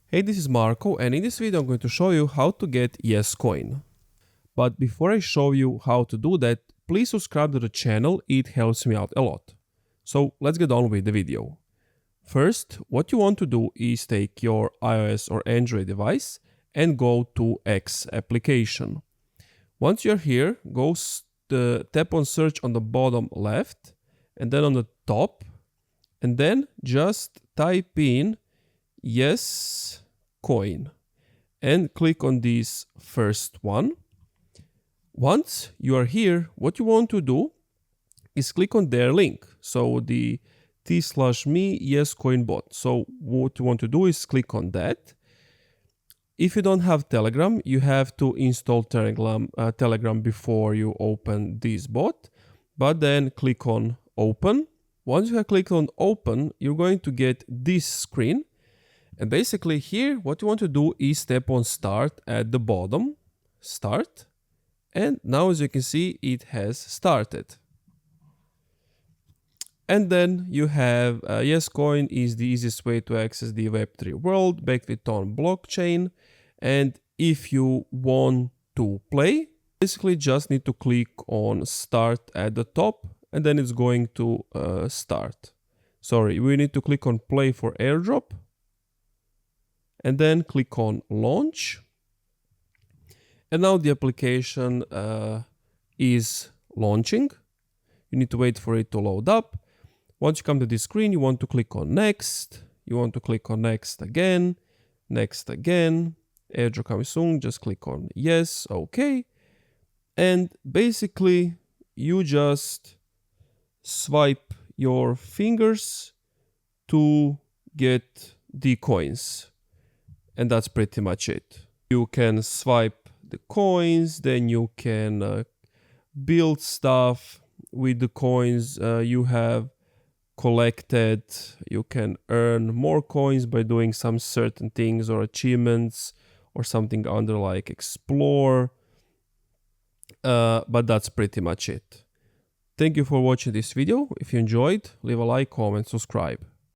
Hey, this is Marco, and in this video I'm going to show you how to get YesCoin. But before I show you how to do that, please subscribe to the channel, it helps me out a lot. So let's get on with the video. First, what you want to do is take your iOS or Android device and go to X application. Once you're here, tap on search on the bottom left and then on the top, and then just type in YesCoin and click on this first one. Once you are here, what you want to do is click on their link. So the t/me YesCoin bot. So what you want to do is click on that. If you don't have Telegram, you have to install Telegram before you open this bot, but then click on open. Once you have clicked on open, you're going to get this screen. And basically here, what you want to do is tap on start at the bottom, start. And now as you can see, it has started. And then you have YesCoin is the easiest way to access the Web3 world backed with on blockchain. And if you want to play, basically just need to click on start at the top and then it's going to start. Sorry, we need to click on play for airdrop. And then click on launch. And now the application is launching. You need to wait for it to load up. Once you come to this screen, you want to click on next. You want to click on next again. Airdrop coming soon. Just click on yes, okay. And basically you just swipe your fingers to get the coins. And that's pretty much it. You can swipe the coins, then you can build stuff with the coins you have collected. You can earn more coins by doing some certain things or achievements or something under like explore. But that's pretty much it. Thank you for watching this video. If you enjoyed, leave a like, comment, subscribe.